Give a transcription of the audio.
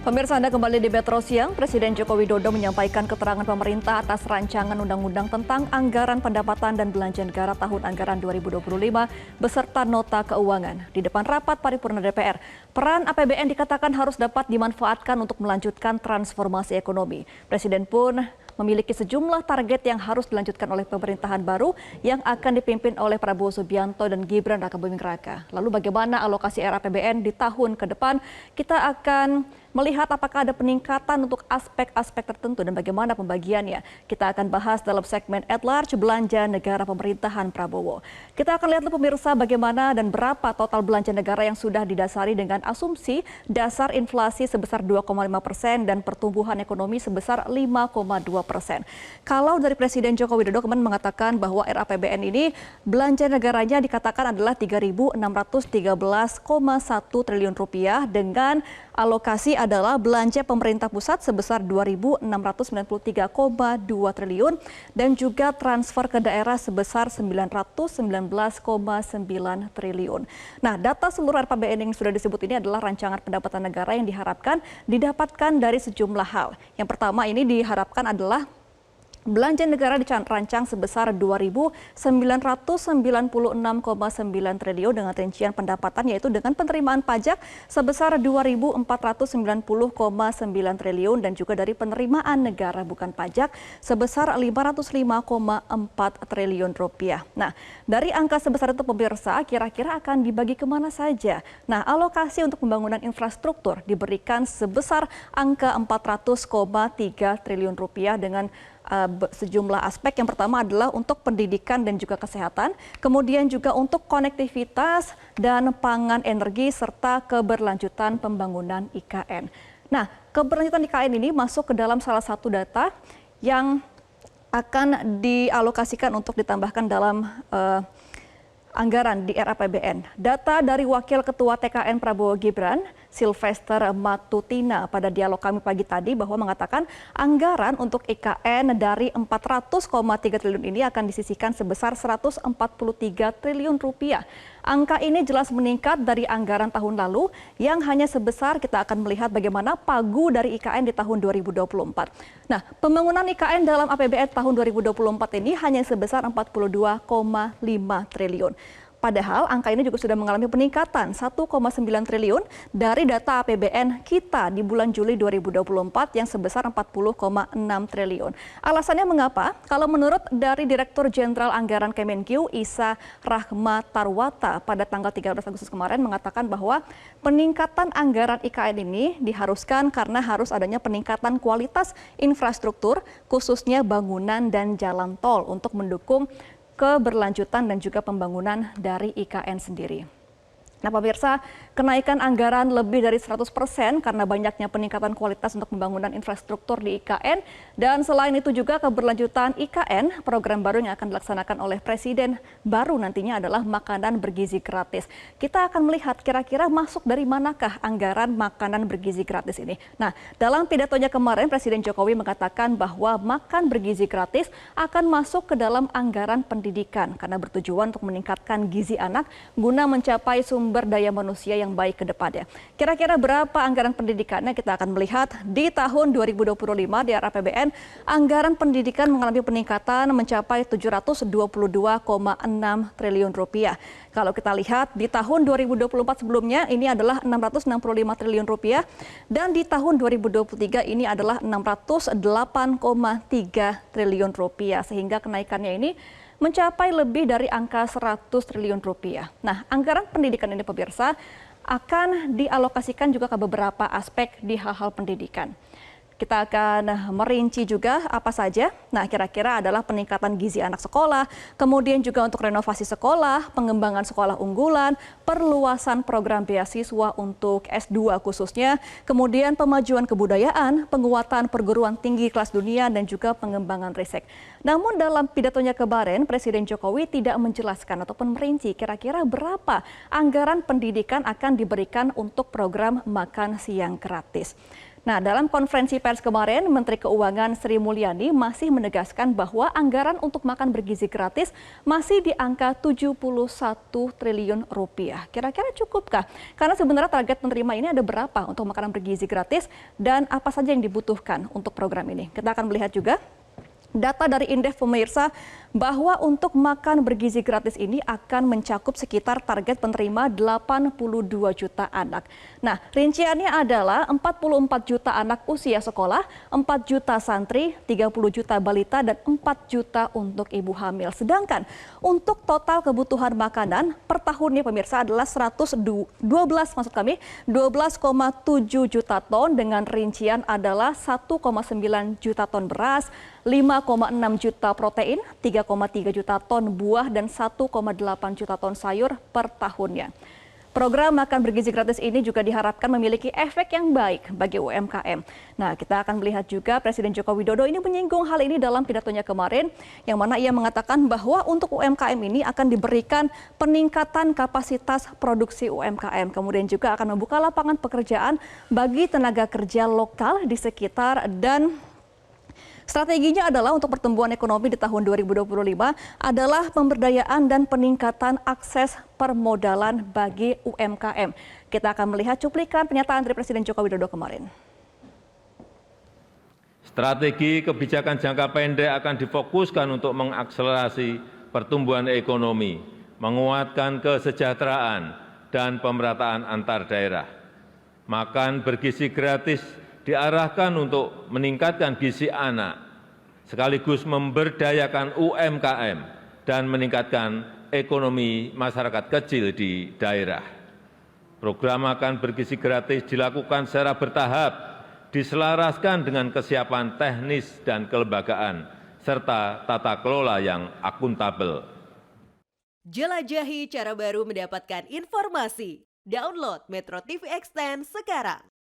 Pemirsa, Anda kembali di Metro Siang. Presiden Joko Widodo menyampaikan keterangan pemerintah atas rancangan undang-undang tentang anggaran pendapatan dan belanja negara tahun anggaran 2025 beserta nota keuangan. Di depan rapat paripurna DPR, peran APBN dikatakan harus dapat dimanfaatkan untuk melanjutkan transformasi ekonomi. Presiden pun memiliki sejumlah target yang harus dilanjutkan oleh pemerintahan baru yang akan dipimpin oleh Prabowo Subianto dan Gibran Rakabuming Raka. Lalu bagaimana alokasi RAPBN di tahun ke depan? Kita akan melihat apakah ada peningkatan untuk aspek-aspek tertentu dan bagaimana pembagiannya. Kita akan bahas dalam segmen At Large Belanja Negara Pemerintahan Prabowo. Kita akan lihat pemirsa bagaimana dan berapa total belanja negara yang sudah didasari dengan asumsi dasar inflasi sebesar 2,5% dan pertumbuhan ekonomi sebesar 5,2%. Kalau dari Presiden Joko Widodo kemarin mengatakan bahwa RAPBN ini belanja negaranya dikatakan adalah 3.613,1 triliun rupiah dengan alokasi adalah belanja pemerintah pusat sebesar 2.693,2 triliun dan juga transfer ke daerah sebesar 919,9 triliun. Nah, data seluruh RAPBN yang sudah disebut ini adalah rancangan pendapatan negara yang diharapkan didapatkan dari sejumlah hal. Yang pertama ini diharapkan adalah belanja negara dirancang sebesar 2.996,9 triliun dengan rincian pendapatan yaitu dengan penerimaan pajak sebesar 2.490,9 triliun dan juga dari penerimaan negara bukan pajak sebesar 505,4 triliun rupiah. Nah, dari angka sebesar itu pemirsa kira-kira akan dibagi kemana saja? Nah, alokasi untuk pembangunan infrastruktur diberikan sebesar angka 400,3 triliun rupiah dengan sejumlah aspek. Yang pertama adalah untuk pendidikan dan juga kesehatan, kemudian juga untuk konektivitas dan pangan energi serta keberlanjutan pembangunan IKN. Nah, keberlanjutan IKN ini masuk ke dalam salah satu data yang akan dialokasikan untuk ditambahkan dalam anggaran di RAPBN. Data dari Wakil Ketua TKN Prabowo Gibran, Sylvester Matutina pada dialog kami pagi tadi bahwa mengatakan anggaran untuk IKN dari 400,3 triliun ini akan disisihkan sebesar 143 triliun rupiah. Angka ini jelas meningkat dari anggaran tahun lalu yang hanya sebesar, kita akan melihat bagaimana pagu dari IKN di tahun 2024. Nah, pembangunan IKN dalam APBN tahun 2024 ini hanya sebesar 42,5 triliun. Padahal angka ini juga sudah mengalami peningkatan 1,9 triliun dari data APBN kita di bulan Juli 2024 yang sebesar 40,6 triliun. Alasannya mengapa? Kalau menurut dari Direktur Jenderal Anggaran Kemenkyu Isa Rahmatarwata pada tanggal 13 Agustus kemarin mengatakan bahwa peningkatan anggaran IKN ini diharuskan karena harus adanya peningkatan kualitas infrastruktur khususnya bangunan dan jalan tol untuk mendukung keberlanjutan dan juga pembangunan dari IKN sendiri. Nah, pemirsa, kenaikan anggaran lebih dari 100% karena banyaknya peningkatan kualitas untuk pembangunan infrastruktur di IKN. Dan selain itu juga keberlanjutan IKN, program baru yang akan dilaksanakan oleh Presiden baru nantinya adalah makanan bergizi gratis. Kita akan melihat kira-kira masuk dari manakah anggaran makanan bergizi gratis ini. Nah, dalam pidatonya kemarin Presiden Jokowi mengatakan bahwa makan bergizi gratis akan masuk ke dalam anggaran pendidikan karena bertujuan untuk meningkatkan gizi anak guna mencapai sumber daya manusia yang baik ke depannya. Kira-kira berapa anggaran pendidikannya kita akan melihat di tahun 2025 di RAPBN. Anggaran pendidikan mengalami peningkatan mencapai 722,6 triliun rupiah. Kalau kita lihat di tahun 2024 sebelumnya ini adalah 665 triliun rupiah dan di tahun 2023 ini adalah 608,3 triliun rupiah sehingga kenaikannya ini mencapai lebih dari angka 100 triliun rupiah. Nah, anggaran pendidikan ini pemirsa akan dialokasikan juga ke beberapa aspek di hal-hal pendidikan. Kita akan merinci juga apa saja. Nah, kira-kira adalah peningkatan gizi anak sekolah, kemudian juga untuk renovasi sekolah, pengembangan sekolah unggulan, perluasan program beasiswa untuk S2 khususnya, kemudian pemajuan kebudayaan, penguatan perguruan tinggi kelas dunia, dan juga pengembangan riset. Namun dalam pidatonya kemarin, Presiden Jokowi tidak menjelaskan ataupun merinci kira-kira berapa anggaran pendidikan akan diberikan untuk program makan siang gratis. Nah, dalam konferensi pers kemarin, Menteri Keuangan Sri Mulyani masih menegaskan bahwa anggaran untuk makan bergizi gratis masih di angka 71 triliun rupiah. Kira-kira cukupkah? Karena sebenarnya target penerima ini ada berapa untuk makanan bergizi gratis dan apa saja yang dibutuhkan untuk program ini. Kita akan melihat juga data dari Indef pemirsa bahwa untuk makan bergizi gratis ini akan mencakup sekitar target penerima 82 juta anak. Nah, rinciannya adalah 44 juta anak usia sekolah, 4 juta santri, 30 juta balita, dan 4 juta untuk ibu hamil. Sedangkan untuk total kebutuhan makanan per tahunnya pemirsa adalah 12,7 juta ton dengan rincian adalah 1,9 juta ton beras, 5,6 juta protein, 3,3 juta ton buah, dan 1,8 juta ton sayur per tahunnya. Program makan bergizi gratis ini juga diharapkan memiliki efek yang baik bagi UMKM. Nah, kita akan melihat juga Presiden Joko Widodo ini menyinggung hal ini dalam pidatonya kemarin, yang mana ia mengatakan bahwa untuk UMKM ini akan diberikan peningkatan kapasitas produksi UMKM. Kemudian juga akan membuka lapangan pekerjaan bagi tenaga kerja lokal di sekitar, dan strateginya adalah untuk pertumbuhan ekonomi di tahun 2025 adalah pemberdayaan dan peningkatan akses permodalan bagi UMKM. Kita akan melihat cuplikan pernyataan dari Presiden Joko Widodo kemarin. Strategi kebijakan jangka pendek akan difokuskan untuk mengakselerasi pertumbuhan ekonomi, menguatkan kesejahteraan dan pemerataan antar daerah. Makan bergizi gratis diarahkan untuk meningkatkan gizi anak, sekaligus memberdayakan UMKM dan meningkatkan ekonomi masyarakat kecil di daerah. Program makan bergizi gratis dilakukan secara bertahap, diselaraskan dengan kesiapan teknis dan kelembagaan, serta tata kelola yang akuntabel. Jelajahi cara baru mendapatkan informasi. Download Metro TV Extend sekarang.